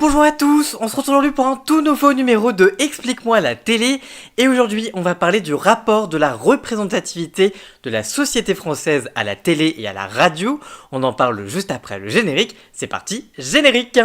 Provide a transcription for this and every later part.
Bonjour à tous, on se retrouve aujourd'hui pour un tout nouveau numéro de Explique-moi la télé et aujourd'hui on va parler du rapport de la représentativité de la société française à la télé et à la radio. On en parle juste après le générique, c'est parti, générique!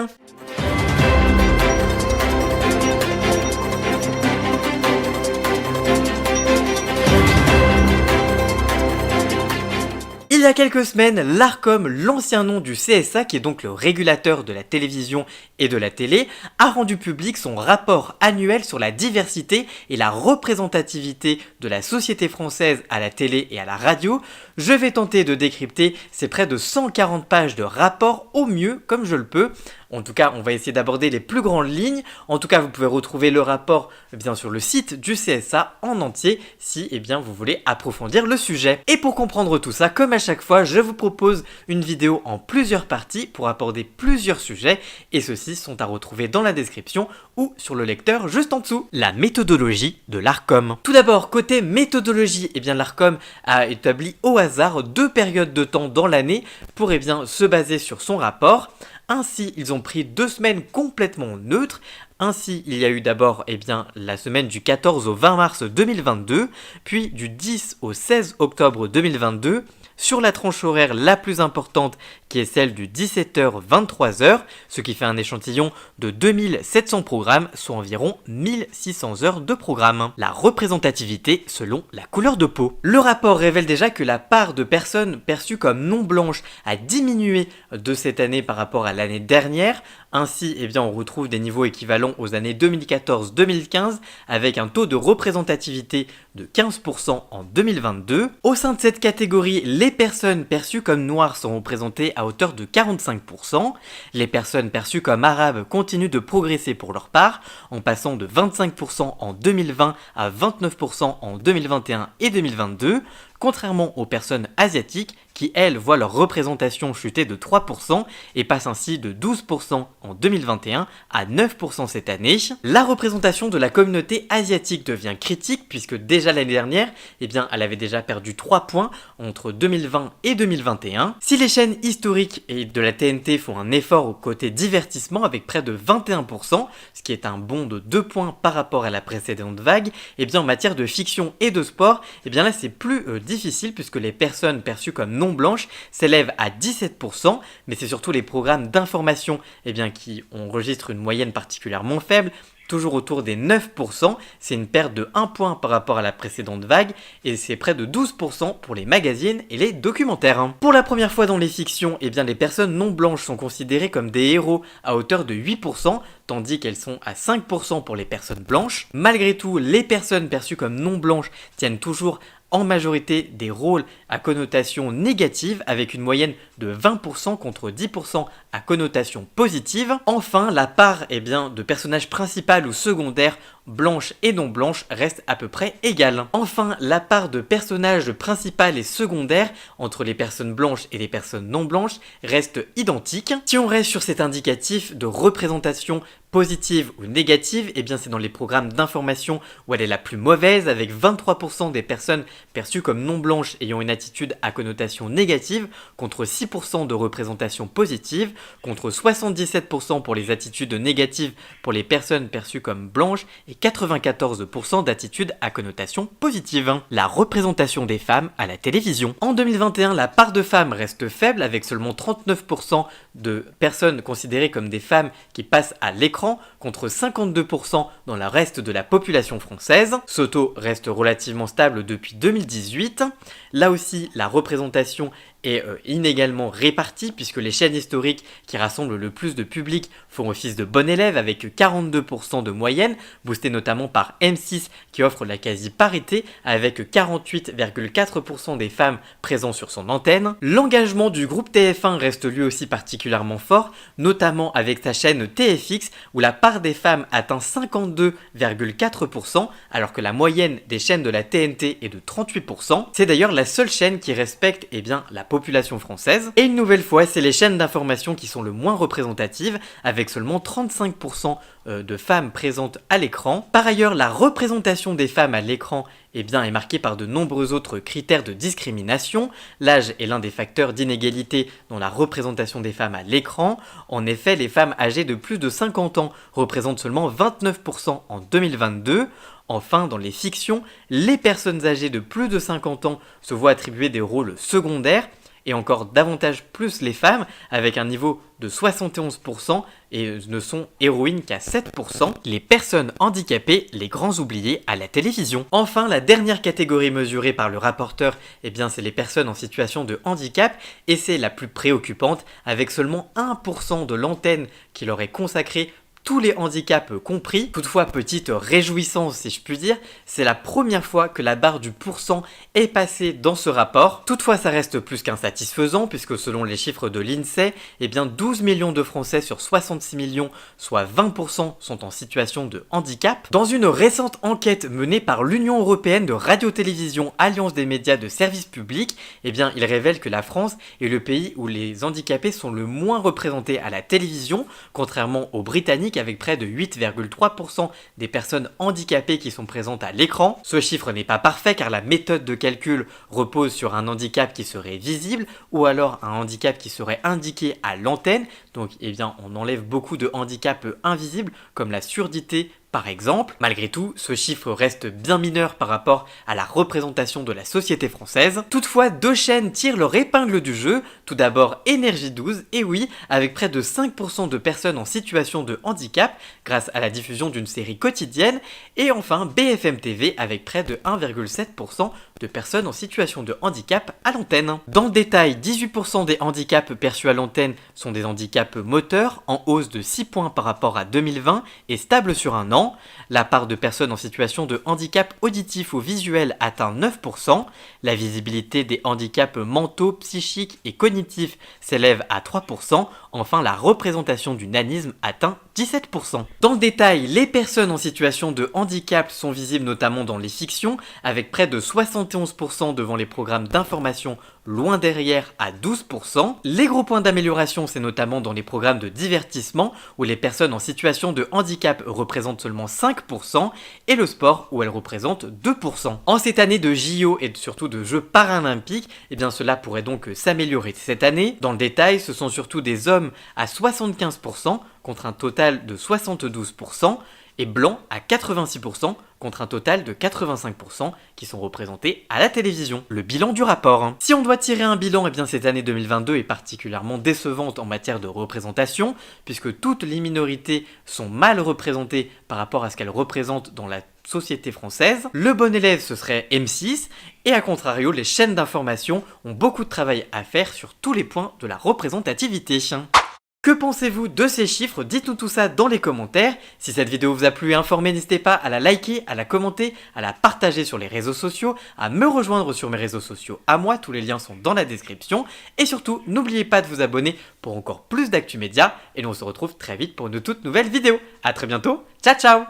Il y a quelques semaines, l'Arcom, l'ancien nom du CSA, qui est donc le régulateur de la télévision et de la télé, a rendu public son rapport annuel sur la diversité et la représentativité de la société française à la télé et à la radio. Je vais tenter de décrypter ces près de 140 pages de rapport au mieux comme je le peux. En tout cas, on va essayer d'aborder les plus grandes lignes. En tout cas, vous pouvez retrouver le rapport sur le site du CSA en entier si vous voulez approfondir le sujet. Et pour comprendre tout ça, comme à chaque fois, je vous propose une vidéo en plusieurs parties pour aborder plusieurs sujets et ceux-ci sont à retrouver dans la description ou sur le lecteur juste en dessous. La méthodologie de l'Arcom. Tout d'abord, côté méthodologie, l'Arcom a établi au hasard 2 périodes de temps dans l'année pour se baser sur son rapport. Ainsi, ils ont pris 2 semaines complètement neutres. Ainsi, il y a eu d'abord la semaine du 14 au 20 mars 2022, puis du 10 au 16 octobre 2022, sur la tranche horaire la plus importante qui est celle du 17h-23h, ce qui fait un échantillon de 2700 programmes, soit environ 1600 heures de programme. La représentativité selon la couleur de peau. Le rapport révèle déjà que la part de personnes perçues comme non blanches a diminué de cette année par rapport à l'année dernière. Ainsi, on retrouve des niveaux équivalents aux années 2014-2015 avec un taux de représentativité de 15% en 2022. Au sein de cette catégorie, les personnes perçues comme noires sont représentées à hauteur de 45%. Les personnes perçues comme arabes continuent de progresser pour leur part, en passant de 25% en 2020 à 29% en 2021 et 2022. Contrairement aux personnes asiatiques qui, elles, voient leur représentation chuter de 3% et passent ainsi de 12% en 2021 à 9% cette année. La représentation de la communauté asiatique devient critique puisque déjà l'année dernière, elle avait déjà perdu 3 points entre 2020 et 2021. Si les chaînes historiques et de la TNT font un effort au côté divertissement avec près de 21%, ce qui est un bond de 2 points par rapport à la précédente vague, en matière de fiction et de sport, là c'est plus difficile puisque les personnes perçues comme non blanches s'élèvent à 17%, mais c'est surtout les programmes d'information qui enregistrent une moyenne particulièrement faible, toujours autour des 9%, c'est une perte de 1 point par rapport à la précédente vague, et c'est près de 12% pour les magazines et les documentaires. Pour la première fois dans les fictions, les personnes non blanches sont considérées comme des héros à hauteur de 8%, tandis qu'elles sont à 5% pour les personnes blanches. Malgré tout, les personnes perçues comme non blanches tiennent toujours en majorité des rôles à connotation négative avec une moyenne de 20% contre 10% à connotation positive. Enfin, la part de personnages principaux ou secondaires blanches et non blanches reste à peu près égale. Enfin, la part de personnages principaux et secondaires entre les personnes blanches et les personnes non blanches reste identique. Si on reste sur cet indicatif de représentation positive ou négative, c'est dans les programmes d'information où elle est la plus mauvaise, avec 23% des personnes perçues comme non blanches ayant une attitude à connotation négative, contre 6% de représentation positive, contre 77% pour les attitudes négatives pour les personnes perçues comme blanches et 94% d'attitudes à connotation positive. La représentation des femmes à la télévision. En 2021, la part de femmes reste faible avec seulement 39% de personnes considérées comme des femmes qui passent à l'écran contre 52% dans le reste de la population française. Ce taux reste relativement stable depuis 2018. Là aussi, la représentation est inégalement répartie puisque les chaînes historiques qui rassemblent le plus de public font office de bon élève avec 42% de moyenne, boosté notamment par M6 qui offre la quasi-parité avec 48,4% des femmes présentes sur son antenne. L'engagement du groupe TF1 reste lui aussi particulièrement fort, notamment avec sa chaîne TFX où la part des femmes atteint 52,4% alors que la moyenne des chaînes de la TNT est de 38%. C'est d'ailleurs la seule chaîne qui respecte la population française. Et une nouvelle fois, c'est les chaînes d'information qui sont le moins représentatives, avec seulement 35% de femmes présentes à l'écran. Par ailleurs, la représentation des femmes à l'écran est marqué par de nombreux autres critères de discrimination. L'âge est l'un des facteurs d'inégalité dans la représentation des femmes à l'écran. En effet, les femmes âgées de plus de 50 ans représentent seulement 29% en 2022. Enfin, dans les fictions, les personnes âgées de plus de 50 ans se voient attribuer des rôles secondaires, et encore davantage plus les femmes, avec un niveau de 71% et ne sont héroïnes qu'à 7%, les personnes handicapées, les grands oubliés à la télévision. Enfin, la dernière catégorie mesurée par le rapporteur, c'est les personnes en situation de handicap, et c'est la plus préoccupante, avec seulement 1% de l'antenne qui leur est consacrée, tous les handicaps compris. Toutefois, petite réjouissance si je puis dire, c'est la première fois que la barre du pourcent est passée dans ce rapport. Toutefois, ça reste plus qu'insatisfaisant puisque selon les chiffres de l'INSEE, 12 millions de Français sur 66 millions, soit 20% sont en situation de handicap. Dans une récente enquête menée par l'Union Européenne de Radio-Télévision Alliance des médias de service public, il révèle que la France est le pays où les handicapés sont le moins représentés à la télévision, contrairement aux Britanniques avec près de 8,3% des personnes handicapées qui sont présentes à l'écran. Ce chiffre n'est pas parfait car la méthode de calcul repose sur un handicap qui serait visible ou alors un handicap qui serait indiqué à l'antenne. Donc on enlève beaucoup de handicaps invisibles comme la surdité par exemple. Malgré tout, ce chiffre reste bien mineur par rapport à la représentation de la société française. Toutefois, deux chaînes tirent leur épingle du jeu. Tout d'abord Énergie 12, et oui, avec près de 5% de personnes en situation de handicap grâce à la diffusion d'une série quotidienne. Et enfin BFM TV avec près de 1,7% de personnes en situation de handicap à l'antenne. Dans le détail, 18% des handicaps perçus à l'antenne sont des handicaps moteurs, en hausse de 6 points par rapport à 2020 et stable sur un an. La part de personnes en situation de handicap auditif ou visuel atteint 9%. La visibilité des handicaps mentaux, psychiques et cognitifs s'élève à 3%. Enfin, la représentation du nanisme atteint 17%. Dans le détail, les personnes en situation de handicap sont visibles notamment dans les fictions, avec près de 71% devant les programmes d'information, loin derrière à 12%. Les gros points d'amélioration, c'est notamment dans les programmes de divertissement, où les personnes en situation de handicap représentent seulement 5%, et le sport, où elles représentent 2%. En cette année de JO et surtout de Jeux paralympiques, cela pourrait donc s'améliorer cette année. Dans le détail, ce sont surtout des hommes à 75% contre un total de 72%, et blancs à 86% contre un total de 85% qui sont représentés à la télévision. Le bilan du rapport. Si on doit tirer un bilan, cette année 2022 est particulièrement décevante en matière de représentation, puisque toutes les minorités sont mal représentées par rapport à ce qu'elles représentent dans la société française. Le bon élève, ce serait M6, et à contrario, les chaînes d'information ont beaucoup de travail à faire sur tous les points de la représentativité. Que pensez-vous de ces chiffres? Dites-nous tout ça dans les commentaires. Si cette vidéo vous a plu et informé, n'hésitez pas à la liker, à la commenter, à la partager sur les réseaux sociaux, à me rejoindre sur mes réseaux sociaux à moi, tous les liens sont dans la description. Et surtout, n'oubliez pas de vous abonner pour encore plus d'actu média. Et nous on se retrouve très vite pour une toute nouvelle vidéo. A très bientôt, ciao ciao.